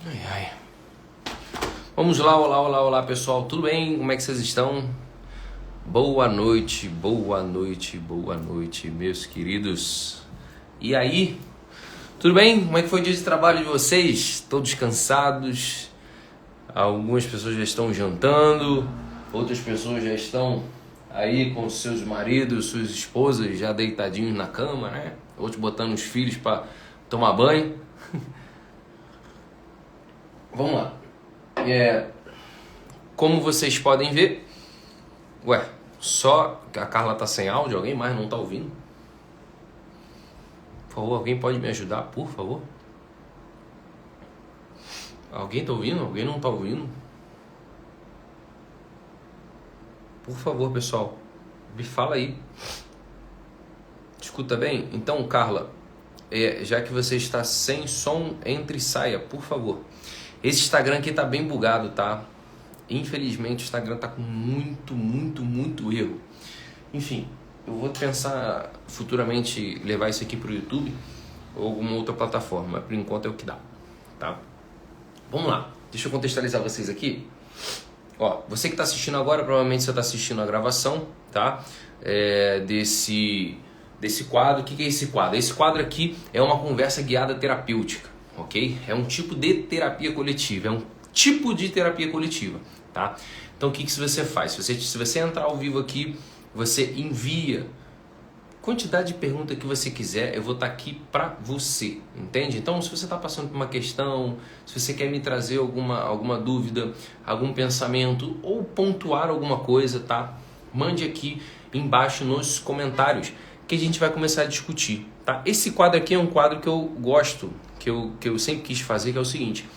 Ai, ai. Vamos lá, olá pessoal, tudo bem? Como é que vocês estão? Boa noite, meus queridos. E aí? Tudo bem? Como é que foi o dia de trabalho de vocês? Todos cansados? Algumas pessoas já estão jantando, outras pessoas já estão aí com seus maridos, suas esposas já deitadinhos na cama, né? Outros botando os filhos para tomar banho. Vamos lá. Como vocês podem ver... Ué, só a Carla tá sem áudio? Alguém mais não tá ouvindo? Por favor, alguém pode me ajudar, por favor? Alguém tá ouvindo? Alguém não tá ouvindo? Por favor, pessoal, me fala aí. Escuta bem? Então, Carla, já que você está sem som, entre e saia, por favor. Esse Instagram aqui tá bem bugado, tá? Infelizmente o Instagram tá com muito erro. Enfim, eu vou pensar futuramente levar isso aqui pro YouTube ou alguma outra plataforma, mas por enquanto é o que dá, tá? Vamos lá, deixa eu contextualizar vocês aqui. Ó, você que tá assistindo agora, provavelmente você tá assistindo a gravação, tá? Desse quadro. O que é esse quadro? Esse quadro aqui é uma conversa guiada terapêutica, ok? É um tipo de terapia coletiva, tá? Então o que você faz? Se você entrar ao vivo aqui, você envia quantidade de pergunta que você quiser, eu vou estar aqui para você, entende? Então se você está passando por uma questão, se você quer me trazer alguma dúvida, algum pensamento ou pontuar alguma coisa, tá? Mande aqui embaixo nos comentários que a gente vai começar a discutir, tá? Esse quadro aqui é um quadro que eu gosto, que eu sempre quis fazer, que é o seguinte: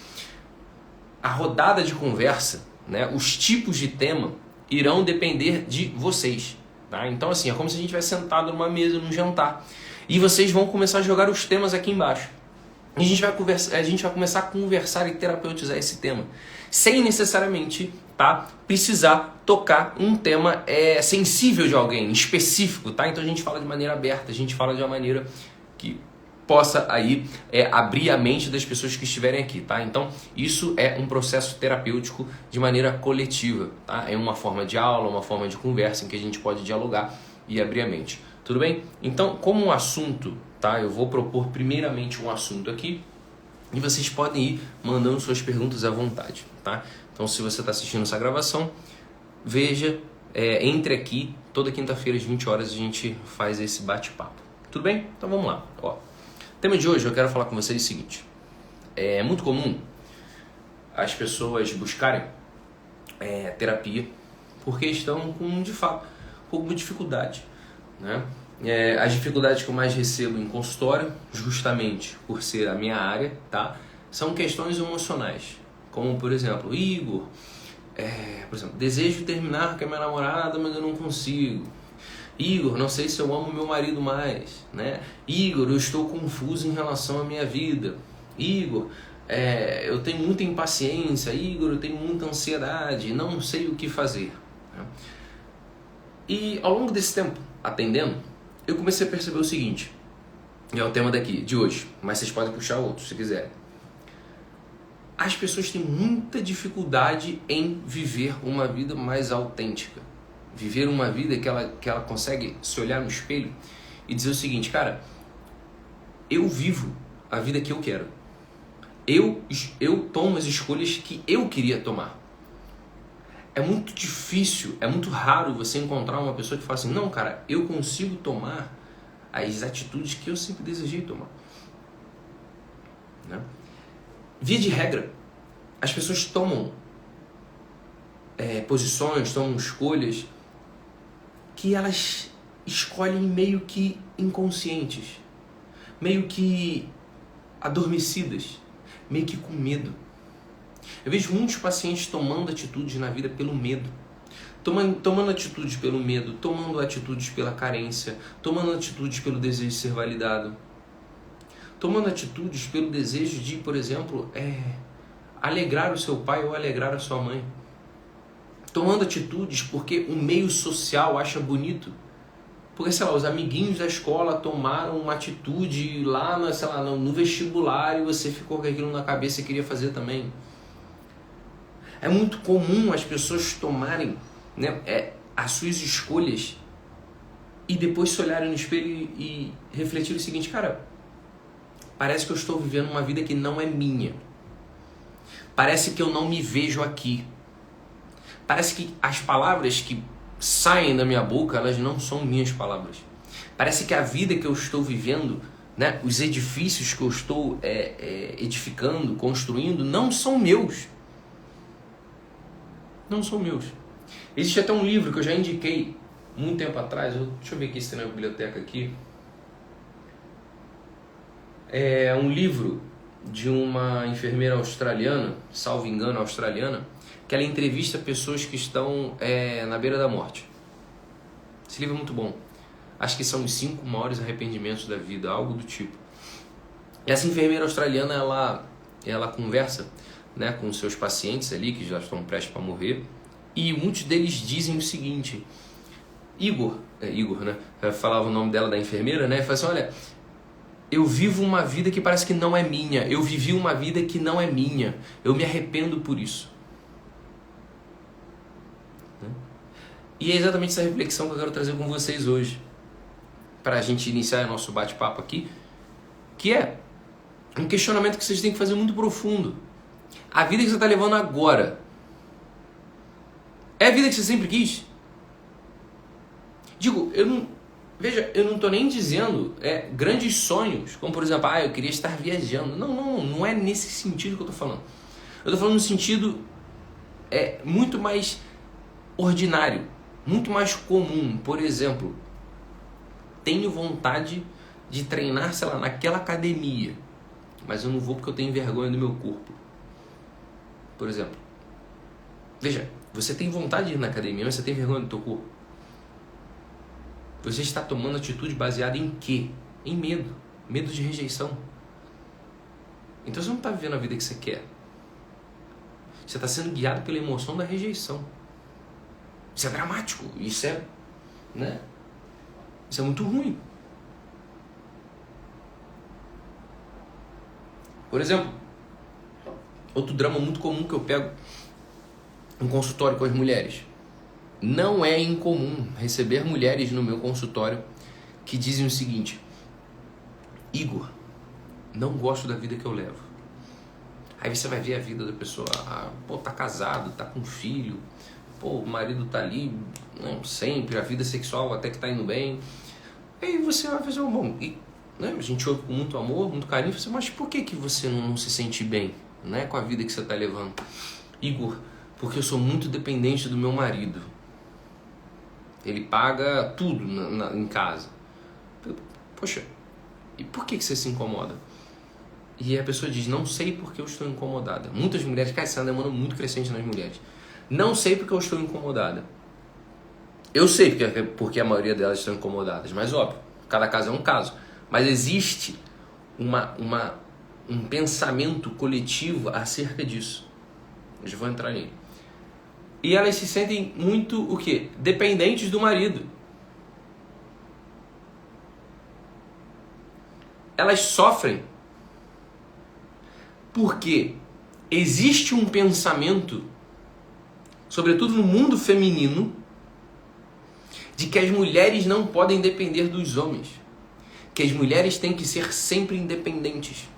a rodada de conversa, né, os tipos de tema irão depender de vocês, tá? Então assim, é como se a gente estivesse sentado numa mesa, num jantar, e vocês vão começar a jogar os temas aqui embaixo. E a gente vai começar a conversar e terapeutizar esse tema, sem necessariamente, tá, precisar tocar um tema sensível de alguém, específico, tá? Então a gente fala de maneira aberta, a gente fala de uma maneira que possa aí abrir a mente das pessoas que estiverem aqui, tá? Então isso é um processo terapêutico de maneira coletiva, tá? É uma forma de aula, uma forma de conversa em que a gente pode dialogar e abrir a mente, tudo bem? Então, como um assunto, tá? Eu vou propor primeiramente um assunto aqui e vocês podem ir mandando suas perguntas à vontade, tá? Então, se você está assistindo essa gravação, veja, entre aqui, toda quinta-feira às 20 horas a gente faz esse bate-papo, tudo bem? Então vamos lá, ó. O tema de hoje eu quero falar com vocês o seguinte: é muito comum as pessoas buscarem terapia porque estão com, de fato, alguma dificuldade, né? As dificuldades que eu mais recebo em consultório, justamente por ser a minha área, tá? São questões emocionais, como por exemplo, Igor, desejo terminar com a minha namorada, mas eu não consigo. Igor, não sei se eu amo meu marido mais, né? Igor, eu estou confuso em relação à minha vida. Igor, eu tenho muita impaciência. Igor, eu tenho muita ansiedade, não sei o que fazer, né? E ao longo desse tempo, atendendo, eu comecei a perceber o seguinte, e é o tema daqui, de hoje, mas vocês podem puxar outros se quiserem. As pessoas têm muita dificuldade em viver uma vida mais autêntica. Viver uma vida que ela consegue se olhar no espelho e dizer o seguinte: cara, eu vivo a vida que eu quero. Eu tomo as escolhas que eu queria tomar. É muito difícil, é muito raro você encontrar uma pessoa que fala assim: não, cara, eu consigo tomar as atitudes que eu sempre desejei tomar, né? Via de regra, as pessoas tomam posições, tomam escolhas que elas escolhem meio que inconscientes, meio que adormecidas, meio que com medo. Eu vejo muitos pacientes tomando atitudes na vida pelo medo, tomando atitudes pelo medo, tomando atitudes pela carência, tomando atitudes pelo desejo de ser validado, tomando atitudes pelo desejo de, por exemplo, alegrar o seu pai ou alegrar a sua mãe, tomando atitudes porque o meio social acha bonito Porque, sei lá, os amiguinhos da escola tomaram uma atitude lá, sei lá, no vestibular e você ficou com aquilo na cabeça e queria fazer também. É muito comum as pessoas tomarem, né, as suas escolhas e depois se olharem no espelho e refletirem o seguinte: cara, parece que eu estou vivendo uma vida que não é minha. Parece que eu não me vejo aqui. Parece que as palavras que saem da minha boca, elas não são minhas palavras. Parece que a vida que eu estou vivendo, né, os edifícios que eu estou edificando, construindo, não são meus. Não são meus. Existe até um livro que eu já indiquei muito tempo atrás. Deixa eu ver aqui se tem na biblioteca aqui. É um livro de uma enfermeira australiana, salvo engano australiana, que ela entrevista pessoas que estão na beira da morte. Esse livro é muito bom. Acho que são os 5 maiores arrependimentos da vida, algo do tipo. Essa enfermeira australiana, ela conversa, né, com seus pacientes ali, que já estão prestes para morrer, e muitos deles dizem o seguinte: Igor, né? Eu falava o nome dela, da enfermeira, né? Fala assim: olha, eu vivo uma vida que parece que não é minha. Eu vivi uma vida que não é minha. Eu me arrependo por isso. E é exatamente essa reflexão que eu quero trazer com vocês hoje, para a gente iniciar nosso bate-papo aqui, que é um questionamento que vocês têm que fazer muito profundo. A vida que você está levando agora é a vida que você sempre quis? Digo, eu não estou nem dizendo grandes sonhos, como por exemplo, eu queria estar viajando. Não é nesse sentido que eu estou falando. Eu estou falando no sentido muito mais ordinário, muito mais comum. Por exemplo, tenho vontade de treinar, sei lá, naquela academia, mas eu não vou porque eu tenho vergonha do meu corpo. Por exemplo, veja, você tem vontade de ir na academia, mas você tem vergonha do teu corpo. Você está tomando atitude baseada em quê? Em medo. Medo de rejeição. Então você não está vivendo a vida que você quer. Você está sendo guiado pela emoção da rejeição. Isso é dramático. Isso é muito ruim. Por exemplo, outro drama muito comum que eu pego em consultório com as mulheres. Não é incomum receber mulheres no meu consultório que dizem o seguinte: Igor, não gosto da vida que eu levo. Aí você vai ver a vida da pessoa, tá casado, tá com filho, o marido tá ali, né, sempre, a vida sexual até que tá indo bem. Aí você vai fazer a gente ouve com muito amor, muito carinho, você, mas por que você não se sente bem, né, com a vida que você tá levando? Igor, porque eu sou muito dependente do meu marido. Ele paga tudo em casa. Poxa, e por que você se incomoda? E a pessoa diz: não sei porque eu estou incomodada. Muitas mulheres, cara, isso é uma demanda muito crescente nas mulheres. Não sei porque eu estou incomodada. Eu sei porque a maioria delas estão incomodadas, mas óbvio, cada caso é um caso. Mas existe um pensamento coletivo acerca disso. Eu já vou entrar nele. E elas se sentem muito, o quê? Dependentes do marido. Elas sofrem porque existe um pensamento, sobretudo no mundo feminino, de que as mulheres não podem depender dos homens. Que as mulheres têm que ser sempre independentes.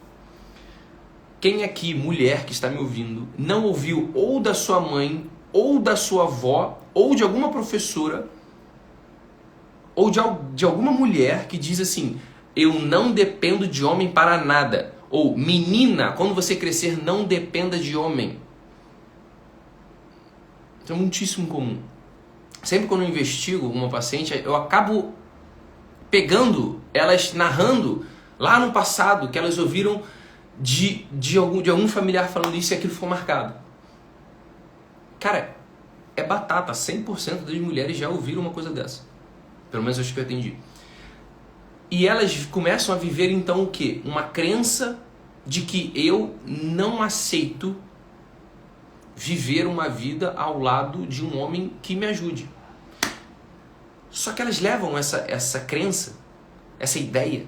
Quem aqui, mulher que está me ouvindo, não ouviu ou da sua mãe, ou da sua avó, ou de alguma professora, ou de alguma mulher que diz assim: eu não dependo de homem para nada. Ou, menina, quando você crescer, não dependa de homem. Isso é muitíssimo comum. Sempre quando eu investigo uma paciente, eu acabo pegando elas narrando lá no passado que elas ouviram de algum familiar falando isso e aquilo foi marcado. Cara, é batata. 100% das mulheres já ouviram uma coisa dessa. Pelo menos acho que eu atendi. E elas começam a viver então o quê? Uma crença de que eu não aceito viver uma vida ao lado de um homem que me ajude. Só que elas levam essa crença, essa ideia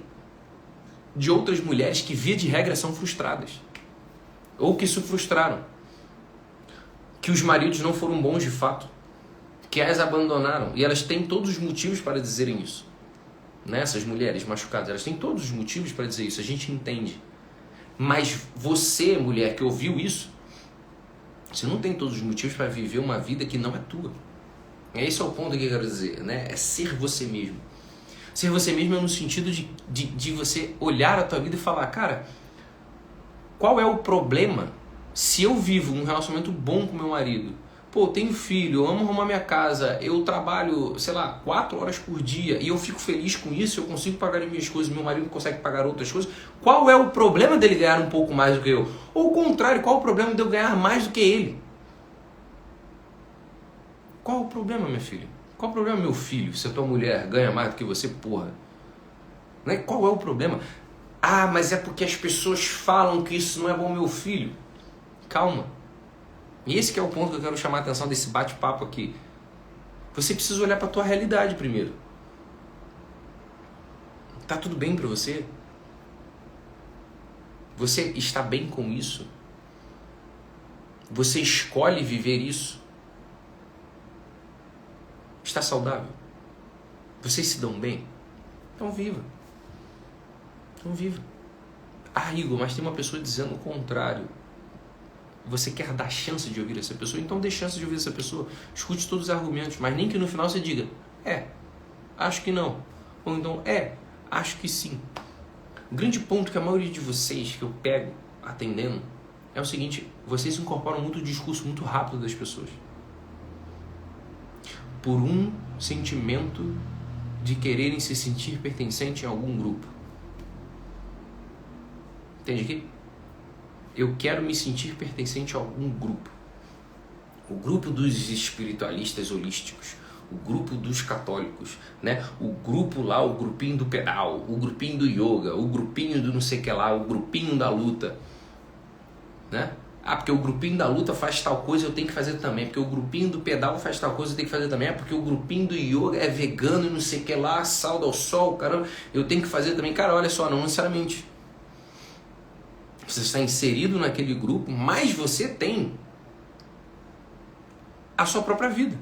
de outras mulheres que, via de regra, são frustradas. Ou que se frustraram. Que os maridos não foram bons de fato. Que as abandonaram. E elas têm todos os motivos para dizerem isso. Né? Essas mulheres machucadas, elas têm todos os motivos para dizer isso. A gente entende. Mas você, mulher, que ouviu isso, você não tem todos os motivos para viver uma vida que não é tua. Esse é o ponto que eu quero dizer, né? É ser você mesmo. Ser você mesmo é no sentido de você olhar a tua vida e falar, cara, qual é o problema se eu vivo um relacionamento bom com meu marido? Pô, eu tenho filho, eu amo arrumar minha casa, eu trabalho, sei lá, 4 horas por dia e eu fico feliz com isso, eu consigo pagar as minhas coisas, meu marido consegue pagar outras coisas. Qual é o problema dele ganhar um pouco mais do que eu? Ou o contrário, qual é o problema de eu ganhar mais do que ele? Qual o problema, minha filha? Qual o problema, meu filho, se a tua mulher ganha mais do que você, porra? Né? Qual é o problema? Ah, mas é porque as pessoas falam que isso não é bom, meu filho. Calma. E esse que é o ponto que eu quero chamar a atenção desse bate-papo aqui. Você precisa olhar para a tua realidade primeiro. Tá tudo bem para você? Você está bem com isso? Você escolhe viver isso? Está saudável? Vocês se dão bem? Então viva. Então viva. Ah, Igor, mas tem uma pessoa dizendo o contrário. Você quer dar chance de ouvir essa pessoa? Então dê chance de ouvir essa pessoa. Escute todos os argumentos, mas nem que no final você diga, acho que não. Ou então, acho que sim. O grande ponto que a maioria de vocês que eu pego atendendo é o seguinte, vocês incorporam muito o discurso muito rápido das pessoas. Por um sentimento de quererem se sentir pertencente em algum grupo. Entende aqui? Eu quero me sentir pertencente a algum grupo. O grupo dos espiritualistas holísticos, o grupo dos católicos, né? O grupo lá, o grupinho do pedal, o grupinho do yoga, o grupinho do não sei o que lá, o grupinho da luta, né? Ah, porque o grupinho da luta faz tal coisa, eu tenho que fazer também. Porque o grupinho do pedal faz tal coisa, eu tenho que fazer também. É porque o grupinho do yoga é vegano e não sei o que lá, salda ao sol, caramba, eu tenho que fazer também. Cara, olha só, não necessariamente. Você está inserido naquele grupo, mas você tem a sua própria vida.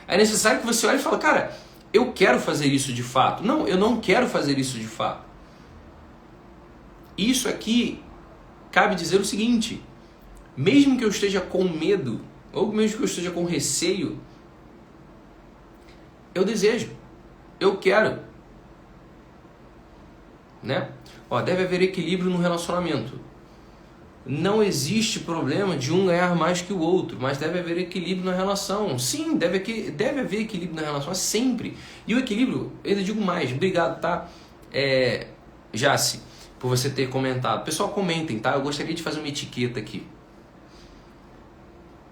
É necessário que você olhe e fale, cara, eu quero fazer isso de fato. Não, eu não quero fazer isso de fato. Isso aqui, cabe dizer o seguinte, mesmo que eu esteja com medo, ou mesmo que eu esteja com receio, eu desejo, eu quero. Né? Deve haver equilíbrio no relacionamento. Não existe problema de um ganhar mais que o outro, mas deve haver equilíbrio na relação. Sim, deve haver equilíbrio na relação, sempre. E o equilíbrio, eu digo mais, obrigado, tá? Jace, por você ter comentado. Pessoal, comentem, tá? Eu gostaria de fazer uma etiqueta aqui.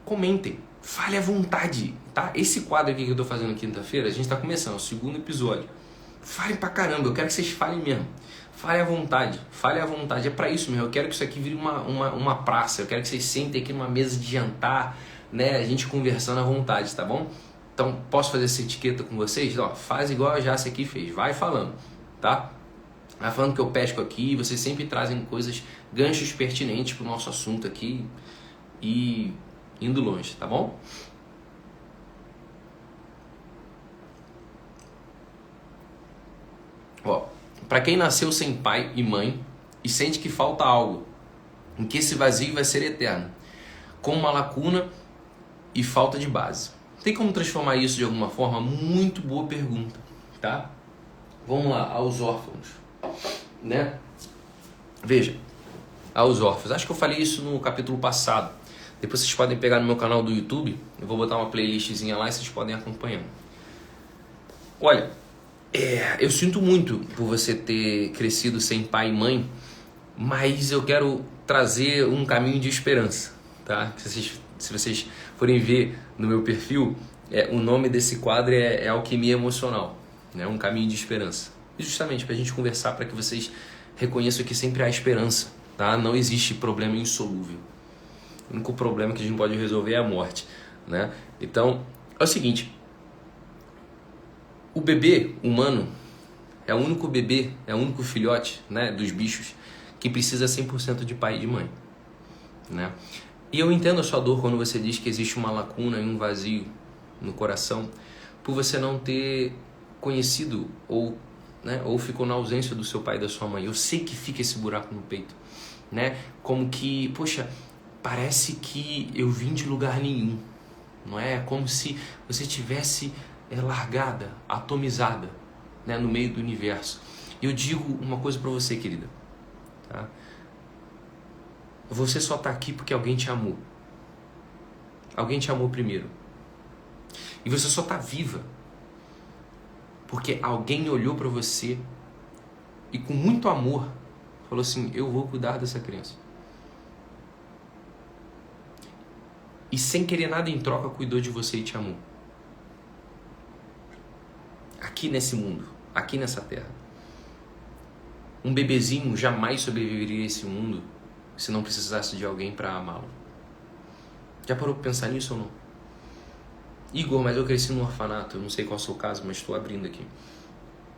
Comentem, fale à vontade, tá? Esse quadro aqui que eu tô fazendo quinta-feira, a gente tá começando, o 2º episódio. Falem pra caramba, eu quero que vocês falem mesmo. Fale à vontade, fale à vontade. É pra isso mesmo, eu quero que isso aqui vire uma praça. Eu quero que vocês sentem aqui numa mesa de jantar, né? A gente conversando à vontade, tá bom? Então, posso fazer essa etiqueta com vocês? Faz igual a Jace aqui fez, vai falando, tá? Vai falando que eu pesco aqui, vocês sempre trazem coisas, ganchos pertinentes pro nosso assunto aqui e indo longe, tá bom? Para quem nasceu sem pai e mãe e sente que falta algo, em que esse vazio vai ser eterno, com uma lacuna e falta de base. Tem como transformar isso de alguma forma? Muito boa pergunta, tá? Vamos lá, aos órfãos, né? Veja, aos órfãos. Acho que eu falei isso no capítulo passado. Depois vocês podem pegar no meu canal do YouTube. Eu vou botar uma playlistzinha lá e vocês podem acompanhar. Olha, eu sinto muito por você ter crescido sem pai e mãe, mas eu quero trazer um caminho de esperança, tá? Se vocês forem ver no meu perfil, o nome desse quadro é Alquimia Emocional, né? Um caminho de esperança. E justamente para a gente conversar, para que vocês reconheçam que sempre há esperança, tá? Não existe problema insolúvel. O único problema que a gente pode resolver é a morte, né? Então, é o seguinte, O bebê humano é o único bebê, é o único filhote, né, dos bichos que precisa 100% de pai e de mãe, né? E eu entendo a sua dor quando você diz que existe uma lacuna e um vazio no coração por você não ter conhecido ou, né, ou ficou na ausência do seu pai e da sua mãe. Eu sei que fica esse buraco no peito, né? Como que, poxa, parece que eu vim de lugar nenhum, não é? Como se você tivesse largada, atomizada, né, no meio do universo. E eu digo uma coisa para você, querida, tá? Você só tá aqui porque alguém te amou. Alguém te amou primeiro. E você só tá viva porque alguém olhou para você e com muito amor falou assim: eu vou cuidar dessa criança. E sem querer nada em troca cuidou de você e te amou. Aqui nesse mundo, aqui nessa terra. Um bebezinho jamais sobreviveria a esse mundo se não precisasse de alguém para amá-lo. Já parou para pensar nisso ou não? Igor, mas eu cresci no orfanato. Eu não sei qual é o seu caso, mas estou abrindo aqui.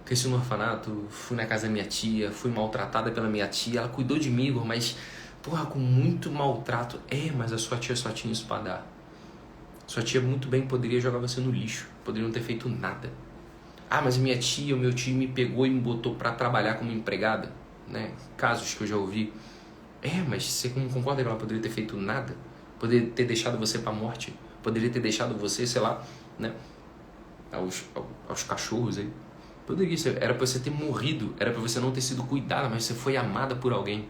Cresci no orfanato, fui na casa da minha tia, fui maltratada pela minha tia. Ela cuidou de mim, Igor, mas porra, com muito maltrato. Mas a sua tia só tinha isso para dar. Sua tia muito bem poderia jogar você no lixo. Poderia não ter feito nada. Mas minha tia, o meu tio me pegou e me botou para trabalhar como empregada, né? Casos que eu já ouvi. Mas você não concorda que ela poderia ter feito nada? Poderia ter deixado você para a morte? Poderia ter deixado você, sei lá, né, aos cachorros aí? Poderia ser. Era para você ter morrido, era para você não ter sido cuidada, mas você foi amada por alguém.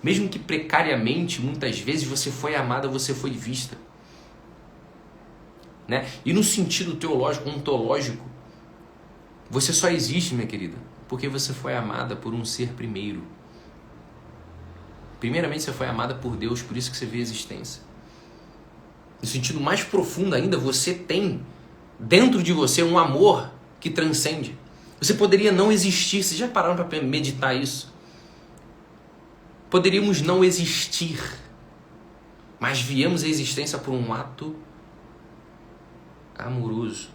Mesmo que precariamente, muitas vezes você foi amada, você foi vista, né? E no sentido teológico, ontológico, você só existe, minha querida, porque você foi amada por um ser primeiro. Primeiramente você foi amada por Deus, por isso que você vê a existência. No sentido mais profundo ainda, você tem dentro de você um amor que transcende. Você poderia não existir, vocês já pararam para meditar isso? Poderíamos não existir, mas viemos à existência por um ato amoroso.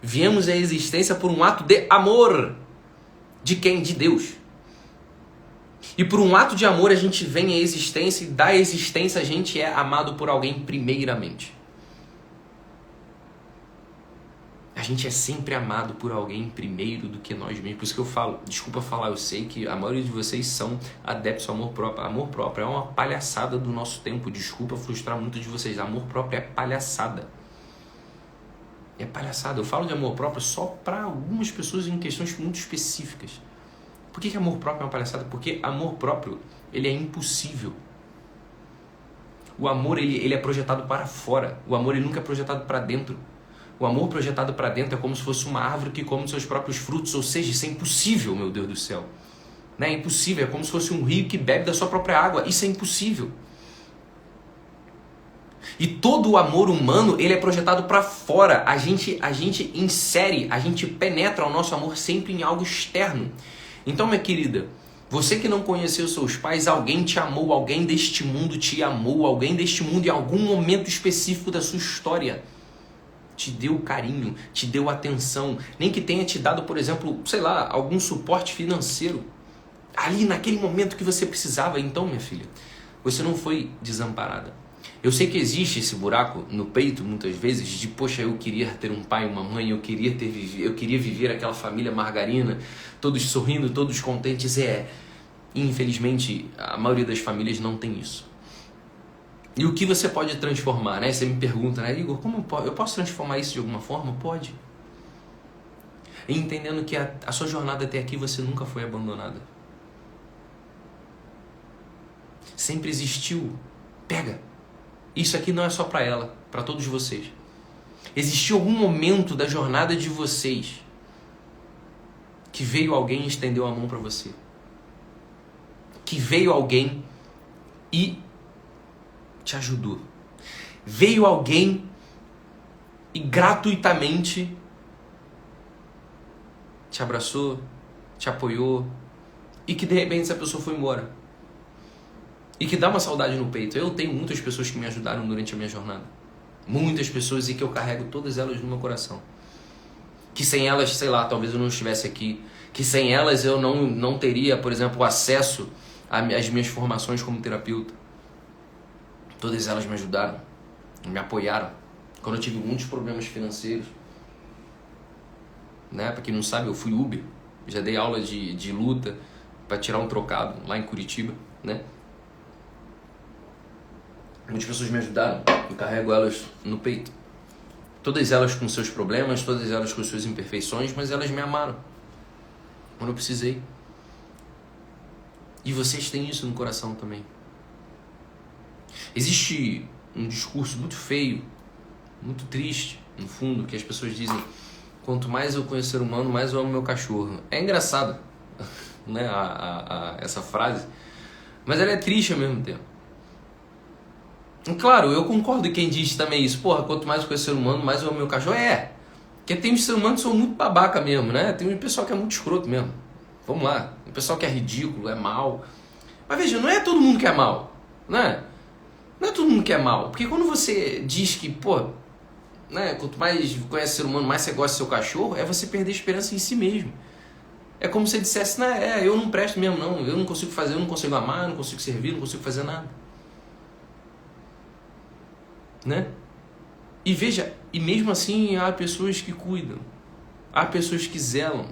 Viemos à existência por um ato de amor. De quem? De Deus. E por um ato de amor a gente vem à existência, e da existência a gente é amado por alguém primeiramente. A gente é sempre amado por alguém primeiro do que nós mesmos. Por isso que eu falo, desculpa falar, eu sei que a maioria de vocês são adeptos ao amor próprio. Amor próprio é uma palhaçada do nosso tempo. Desculpa frustrar muito de vocês. Amor próprio é palhaçada. É palhaçada. Eu falo de amor próprio só para algumas pessoas em questões muito específicas. Por que amor próprio é uma palhaçada? Porque amor próprio, ele é impossível. O amor, ele é projetado para fora. O amor, ele nunca é projetado para dentro. O amor projetado para dentro é como se fosse uma árvore que come seus próprios frutos. Ou seja, isso é impossível, meu Deus do céu. Não é impossível. É como se fosse um rio que bebe da sua própria água. Isso é impossível. E todo o amor humano, ele é projetado para fora. A gente insere, a gente penetra o nosso amor sempre em algo externo. Então, minha querida, você que não conheceu seus pais, alguém te amou, alguém deste mundo te amou, alguém deste mundo em algum momento específico da sua história te deu carinho, te deu atenção, nem que tenha te dado, por exemplo, sei lá, algum suporte financeiro, ali naquele momento que você precisava. Então, minha filha, você não foi desamparada. Eu sei que existe esse buraco no peito, muitas vezes, de, poxa, eu queria ter um pai e uma mãe, eu queria viver aquela família margarina, todos sorrindo, todos contentes. Infelizmente, a maioria das famílias não tem isso. E o que você pode transformar, né? Você me pergunta, né, Igor, como eu posso transformar isso de alguma forma? Pode. E entendendo que a sua jornada até aqui, você nunca foi abandonada. Sempre existiu. Pega. Isso aqui não é só para ela, para todos vocês. Existiu algum momento da jornada de vocês que veio alguém e estendeu a mão para você. Que veio alguém e te ajudou. Veio alguém e gratuitamente te abraçou, te apoiou, e que de repente essa pessoa foi embora. E que dá uma saudade no peito. Eu tenho muitas pessoas que me ajudaram durante a minha jornada. Muitas pessoas, e que eu carrego todas elas no meu coração. que sem elas, sei lá, talvez eu não estivesse aqui, que sem elas eu não teria, por exemplo, acesso às minhas formações como terapeuta. Todas elas me ajudaram, me apoiaram. Quando eu tive muitos problemas financeiros, né? Para quem não sabe, eu fui Uber, já dei aula de luta para tirar um trocado lá em Curitiba, né? Muitas pessoas me ajudaram, eu carrego elas no peito. Todas elas com seus problemas, todas elas com suas imperfeições, mas elas me amaram quando eu precisei. E vocês têm isso no coração também. Existe um discurso muito feio, muito triste, no fundo, que as pessoas dizem: quanto mais eu conheço o ser humano, mais eu amo meu cachorro. É engraçado, né, essa frase, mas ela é triste ao mesmo tempo. E, claro, eu concordo com quem diz também isso. Porra, quanto mais eu conheço o ser humano, mais eu amo meu cachorro. Porque tem uns seres humanos que são muito babaca mesmo, né? Tem um pessoal que é muito escroto mesmo. Vamos lá. O pessoal que é ridículo, é mal. Mas veja, não é todo mundo que é mal, né? Não é todo mundo que é mal. Porque quando você diz que, pô, né, quanto mais conhece o ser humano, mais você gosta do seu cachorro, é você perder a esperança em si mesmo. É como se você dissesse: né, eu não presto mesmo, não. Eu não consigo fazer, eu não consigo amar, eu não consigo servir, eu não consigo fazer nada. Né? E veja, e mesmo assim há pessoas que cuidam, há pessoas que zelam.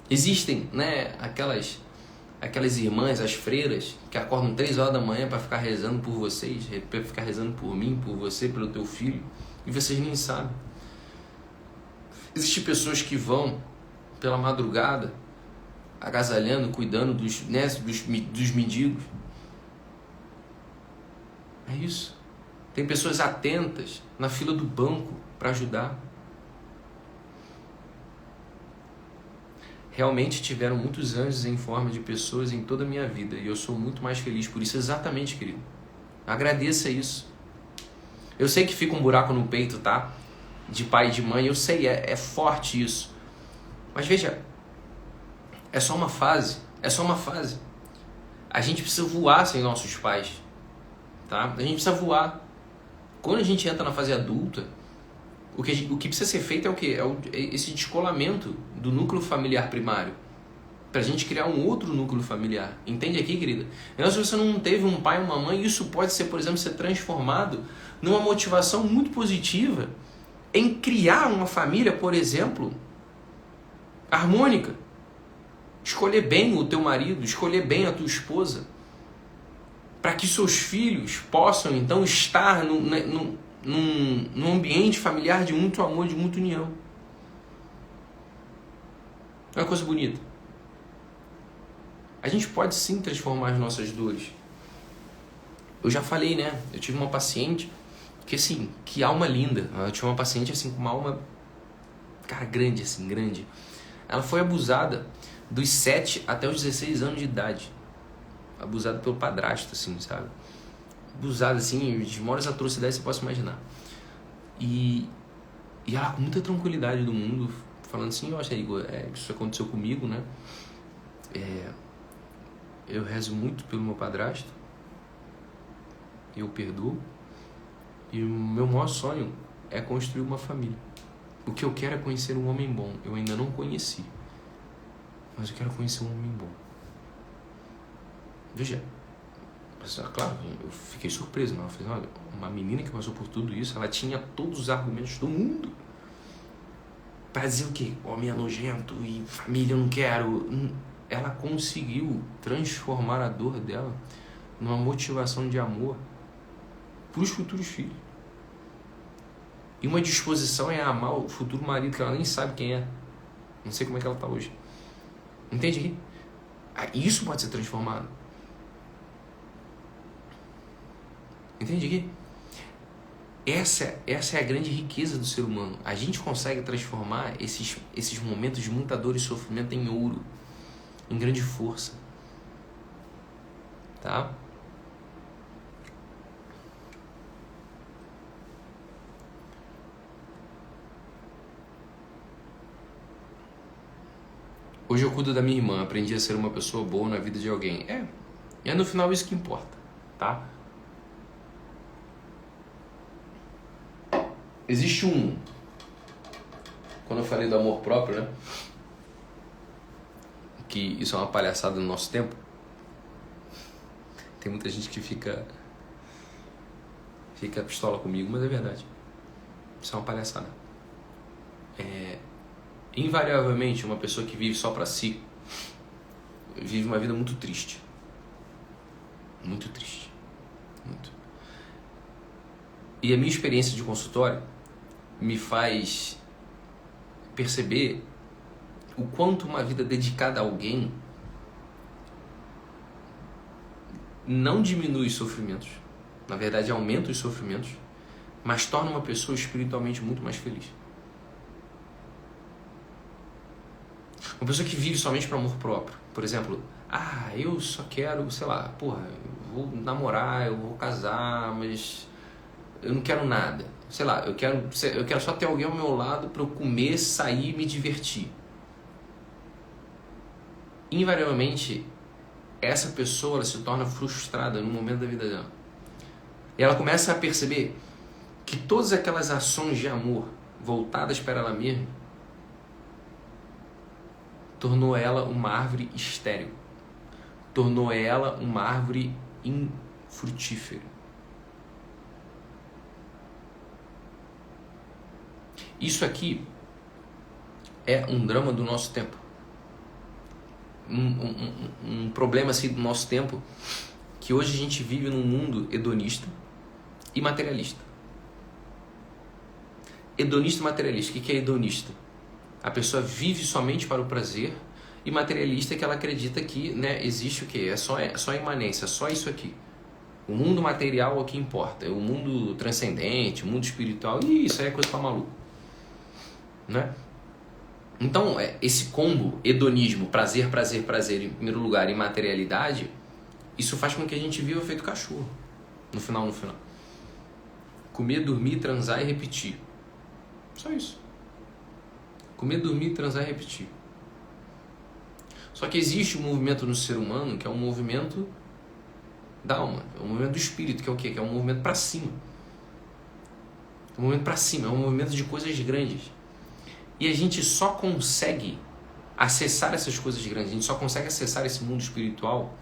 Existem, né, aquelas irmãs, as freiras, que acordam 3 horas da manhã para ficar rezando por vocês, para ficar rezando por mim, por você, pelo teu filho, e vocês nem sabem. Existem pessoas que vão pela madrugada agasalhando, cuidando dos mendigos. É isso. Tem pessoas atentas na fila do banco para ajudar. Realmente tiveram muitos anjos em forma de pessoas em toda a minha vida. E eu sou muito mais feliz por isso, exatamente, querido. Agradeça isso. Eu sei que fica um buraco no peito, tá? De pai e de mãe, eu sei, é forte isso. Mas veja, é só uma fase. É só uma fase. A gente precisa voar sem nossos pais. Tá? A gente precisa voar. Quando a gente entra na fase adulta, o que precisa ser feito é o quê? É esse descolamento do núcleo familiar primário, pra gente criar um outro núcleo familiar. Entende aqui, querida? Então, se você não teve um pai ou uma mãe, isso pode ser, por exemplo, ser transformado numa motivação muito positiva em criar uma família, por exemplo, harmônica. Escolher bem o teu marido, escolher bem a tua esposa, para que seus filhos possam, então, estar num ambiente familiar de muito amor, de muita união. É uma coisa bonita. A gente pode sim transformar as nossas dores. Eu já falei, né? Eu tive uma paciente que, assim, que alma linda. Eu tinha uma paciente, assim, com uma alma, cara, grande, assim, grande. Ela foi abusada dos 7 até os 16 anos de idade. Abusada pelo padrasto, assim, sabe? Abusada, assim, de maiores atrocidades que você possa imaginar. E ela com muita tranquilidade do mundo, falando assim: olha, Igor, isso aconteceu comigo, né? Eu rezo muito pelo meu padrasto, eu perdoo, e o meu maior sonho é construir uma família. O que eu quero é conhecer um homem bom. Eu ainda não conheci, mas eu quero conhecer um homem bom. Veja, claro, eu fiquei surpreso. Ela fez: olha, uma menina que passou por tudo isso, ela tinha todos os argumentos do mundo para dizer o quê? Homem é nojento e família eu não quero. Ela conseguiu transformar a dor dela numa motivação de amor para os futuros filhos. E uma disposição é amar o futuro marido que ela nem sabe quem é. Não sei como é que ela está hoje. Entende aqui? Isso pode ser transformado. Entende aqui? Essa é a grande riqueza do ser humano. A gente consegue transformar esses momentos de muita dor e sofrimento em ouro, em grande força. Tá? Hoje eu cuido da minha irmã, aprendi a ser uma pessoa boa na vida de alguém. É no final isso que importa, tá? Existe quando eu falei do amor próprio, né? Que isso é uma palhaçada no nosso tempo. Tem muita gente que fica pistola comigo, mas é verdade. Isso é uma palhaçada. Invariavelmente, uma pessoa que vive só pra si vive uma vida muito triste. Muito triste. Muito. E a minha experiência de consultório me faz perceber o quanto uma vida dedicada a alguém não diminui os sofrimentos, na verdade aumenta os sofrimentos, mas torna uma pessoa espiritualmente muito mais feliz. Uma pessoa que vive somente para amor próprio, por exemplo, eu só quero, sei lá, eu vou namorar, eu vou casar, mas eu não quero nada. Sei lá, eu quero só ter alguém ao meu lado para eu comer, sair e me divertir. Invariavelmente, essa pessoa ela se torna frustrada no momento da vida dela. E ela começa a perceber que todas aquelas ações de amor voltadas para ela mesma tornou ela uma árvore estéril. Tornou ela uma árvore infrutífera. Isso aqui é um drama do nosso tempo. Um problema assim do nosso tempo, que hoje a gente vive num mundo hedonista e materialista. Hedonista e materialista. O que é hedonista? A pessoa vive somente para o prazer, e materialista é que ela acredita que, né, existe o quê? É só imanência, só isso aqui. O mundo material é o que importa, é o mundo transcendente, o mundo espiritual, e isso aí é coisa para maluco, né? Então, esse combo, hedonismo, prazer, prazer, prazer, em primeiro lugar, e materialidade, isso faz com que a gente viva feito cachorro, no final. Comer, dormir, transar e repetir. Só isso. Comer, dormir, transar e repetir. Só que existe um movimento no ser humano que é um movimento da alma, é um movimento do espírito, que é o quê? Que é um movimento para cima. É um movimento para cima, é um movimento de coisas grandes. E a gente só consegue acessar essas coisas grandes, a gente só consegue acessar esse mundo espiritual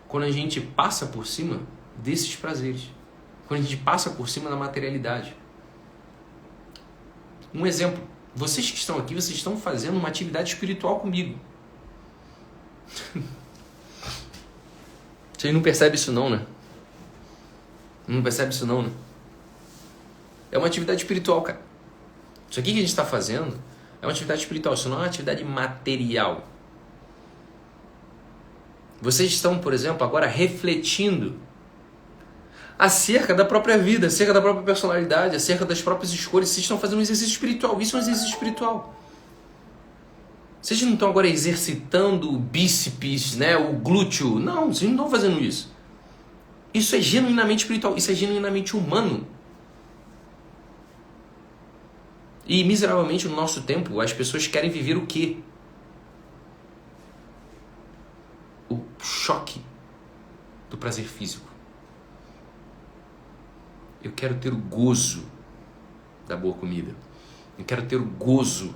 quando a gente passa por cima desses prazeres, quando a gente passa por cima da materialidade. Um exemplo, vocês que estão aqui, vocês estão fazendo uma atividade espiritual comigo. Vocês não percebem isso não, né? Não percebe isso não, né? É uma atividade espiritual, cara. Isso aqui que a gente está fazendo é uma atividade espiritual, isso não é uma atividade material. Vocês estão, por exemplo, agora refletindo acerca da própria vida, acerca da própria personalidade, acerca das próprias escolhas. Vocês estão fazendo um exercício espiritual. Isso é um exercício espiritual. Vocês não estão agora exercitando o bíceps, né, o glúteo. Não, vocês não estão fazendo isso. Isso é genuinamente espiritual. Isso é genuinamente humano. E miseravelmente no nosso tempo, as pessoas querem viver o quê? O choque do prazer físico. Eu quero ter o gozo da boa comida. Eu quero ter o gozo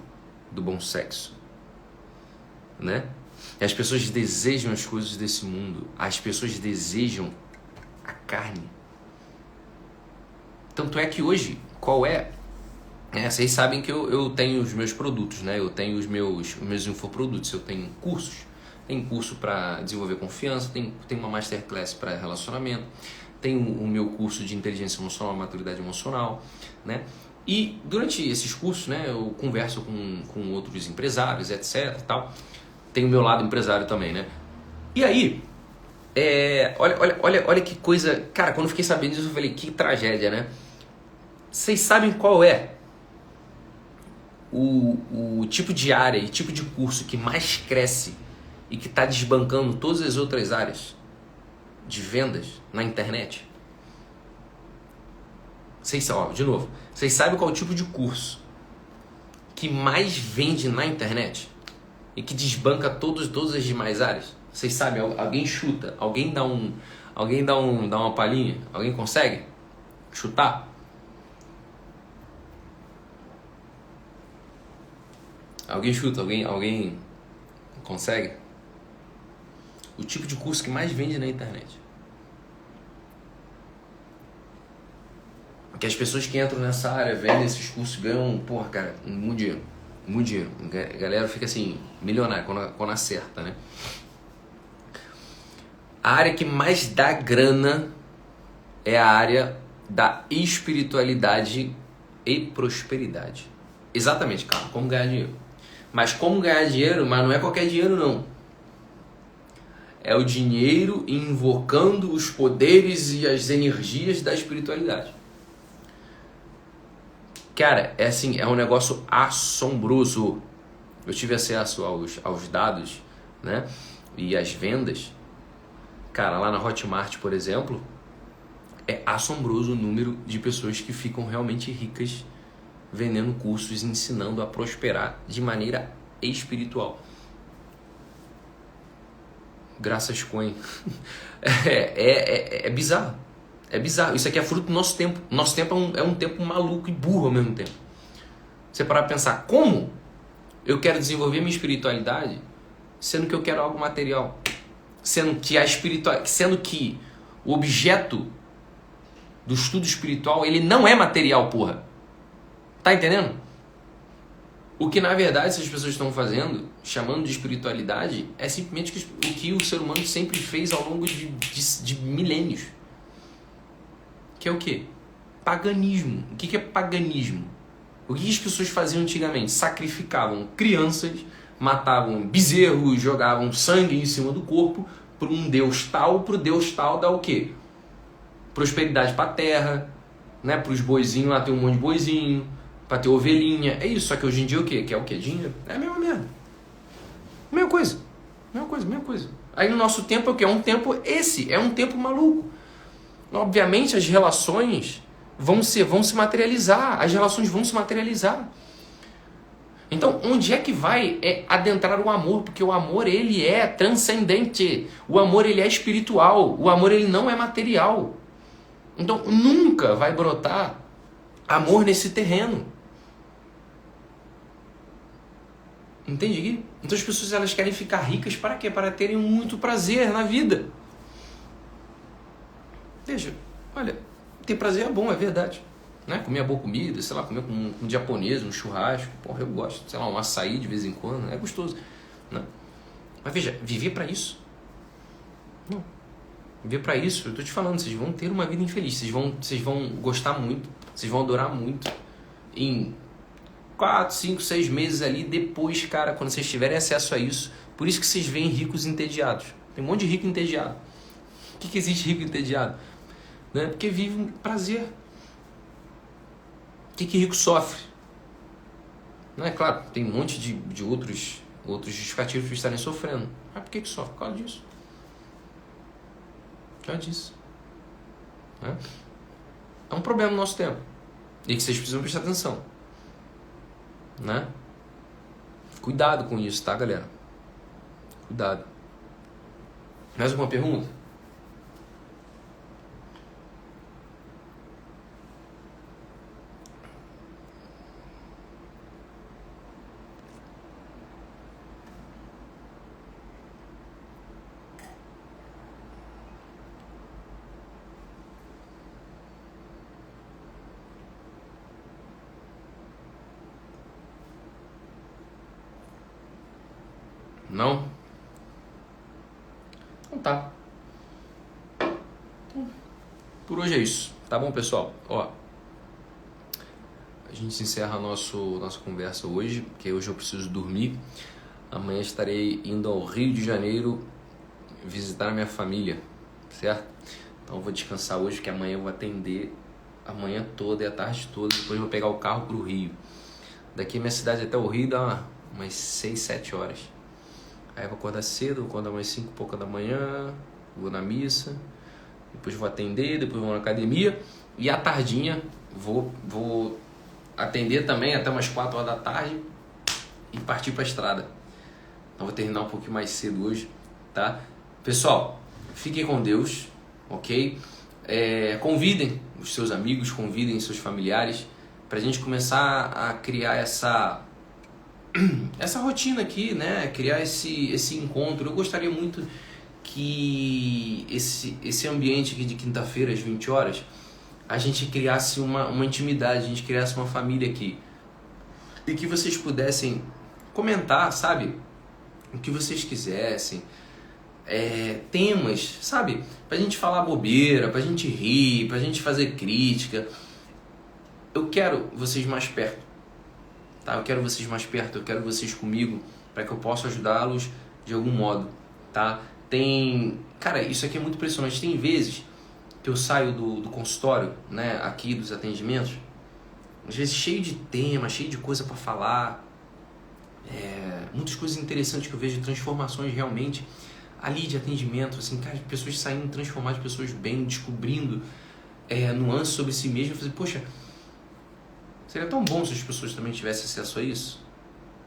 do bom sexo. Né? E as pessoas desejam as coisas desse mundo. As pessoas desejam a carne. Tanto é que hoje, qual é? Vocês sabem que eu tenho os meus produtos, né? Eu tenho os meus infoprodutos, eu tenho cursos. Tem curso para desenvolver confiança, tem uma masterclass para relacionamento, tem o meu curso de inteligência emocional, maturidade emocional, né? E durante esses cursos, né, eu converso com outros empresários, etc. Tal. Tem o meu lado empresário também, né? E aí, olha que coisa... Cara, quando eu fiquei sabendo disso, eu falei, que tragédia, né? Vocês sabem qual é o tipo de área e tipo de curso que mais cresce e que está desbancando todas as outras áreas de vendas na internet? De novo, vocês sabem qual é o tipo de curso que mais vende na internet e que desbanca todas as demais áreas? Vocês sabem? Alguém chuta? Alguém dá uma palhinha? Alguém consegue chutar? Alguém chuta? Alguém consegue? O tipo de curso que mais vende na internet. Porque as pessoas que entram nessa área, vendem esses cursos, ganham, porra, cara, muito dinheiro. Muito dinheiro. A galera fica assim, milionária quando acerta, né? A área que mais dá grana é a área da espiritualidade e prosperidade. Exatamente, cara, como ganhar dinheiro. Mas como ganhar dinheiro, mas não é qualquer dinheiro não. É o dinheiro invocando os poderes e as energias da espiritualidade. Cara, é assim, é um negócio assombroso. Eu tive acesso aos dados, né? E às vendas. Cara, lá na Hotmart, por exemplo, é assombroso o número de pessoas que ficam realmente ricas vendendo cursos, ensinando a prosperar de maneira espiritual. Graças coin. É bizarro. É bizarro. Isso aqui é fruto do nosso tempo. Nosso tempo é um tempo maluco e burro ao mesmo tempo. Você parar pra pensar, como eu quero desenvolver minha espiritualidade sendo que eu quero algo material? Sendo que o objeto do estudo espiritual, ele não é material, porra. Tá entendendo? O que na verdade essas pessoas estão fazendo, chamando de espiritualidade, é simplesmente o que o ser humano sempre fez ao longo de milênios. Que é o quê? Paganismo. O que é paganismo? O que as pessoas faziam antigamente? Sacrificavam crianças, matavam bezerros, jogavam sangue em cima do corpo para um deus tal, para o deus tal dar o quê? Prosperidade para a terra, né? Para os boizinhos lá ter um monte de boizinho, para ter ovelhinha. É isso, só que hoje em dia o quê? Quer o quê? Dinheiro? É a mesma merda. Mesma coisa. Mesma coisa. Aí no nosso tempo é o quê? É um tempo é um tempo maluco. Obviamente as relações vão se materializar, as relações vão se materializar. Então, onde é que vai adentrar o amor? Porque o amor, ele é transcendente. O amor, ele é espiritual. O amor, ele não é material. Então, nunca vai brotar amor nesse terreno. Entende aqui? Então, as pessoas, elas querem ficar ricas para quê? Para terem muito prazer na vida. Veja, olha, ter prazer é bom, é verdade. Né? Comer boa comida, sei lá, comer com um japonês, um churrasco, porra, eu gosto, sei lá, um açaí de vez em quando, é gostoso. Né? Mas veja, viver para isso? Não. Viver para isso, eu tô te falando, vocês vão ter uma vida infeliz, vocês vão gostar muito, vocês vão adorar muito. Em 4, 5, 6 meses ali, depois, cara, quando vocês tiverem acesso a isso, por isso que vocês veem ricos entediados. Tem um monte de rico entediado. O que existe rico entediado? Né? Porque vive um prazer. O que rico sofre? Não é claro, tem um monte de outros justificativos para estarem sofrendo. Mas por que sofre? Por causa disso. Por causa disso. Né? É um problema no nosso tempo. E que vocês precisam prestar atenção. Né? Cuidado com isso, tá, galera? Cuidado. Mais alguma pergunta? Não? Então tá. Por hoje é isso. Tá bom, pessoal? Ó, a gente encerra a nossa conversa hoje, porque hoje eu preciso dormir. Amanhã estarei indo ao Rio de Janeiro visitar a minha família, certo? Então eu vou descansar hoje, porque amanhã eu vou atender a manhã toda e a tarde toda. Depois eu vou pegar o carro pro Rio. Daqui a minha cidade até o Rio dá umas 6, 7 horas. Aí eu vou acordar cedo, vou acordar umas 5 e pouca da manhã, vou na missa, depois vou atender, depois vou na academia e à tardinha vou atender também até umas 4 horas da tarde e partir para a estrada. Então vou terminar um pouquinho mais cedo hoje, tá? Pessoal, fiquem com Deus, ok? Convidem os seus amigos, convidem seus familiares para a gente começar a criar essa essa rotina aqui, né? Criar esse encontro. Eu gostaria muito que esse ambiente aqui de quinta-feira, às 20 horas, a gente criasse uma intimidade, a gente criasse uma família aqui. E que vocês pudessem comentar, sabe? O que vocês quisessem. Temas, sabe? Pra gente falar bobeira, pra gente rir, pra gente fazer crítica. Eu quero vocês mais perto, tá? Eu quero vocês mais perto, eu quero vocês comigo, para que eu possa ajudá-los de algum modo, tá? Cara, isso aqui é muito impressionante. Tem vezes que eu saio do consultório, né, aqui dos atendimentos, às vezes cheio de tema, cheio de coisa para falar, muitas coisas interessantes que eu vejo, transformações realmente ali de atendimento, assim, cara, pessoas saindo transformadas, pessoas bem, descobrindo nuances sobre si mesmas. Eu falei, poxa, seria tão bom se as pessoas também tivessem acesso a isso.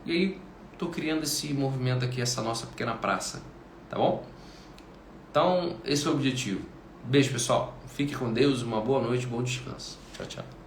E aí, estou criando esse movimento aqui, essa nossa pequena praça, tá bom? Então, esse é o objetivo. Beijo, pessoal. Fique com Deus, uma boa noite, bom descanso. Tchau, tchau.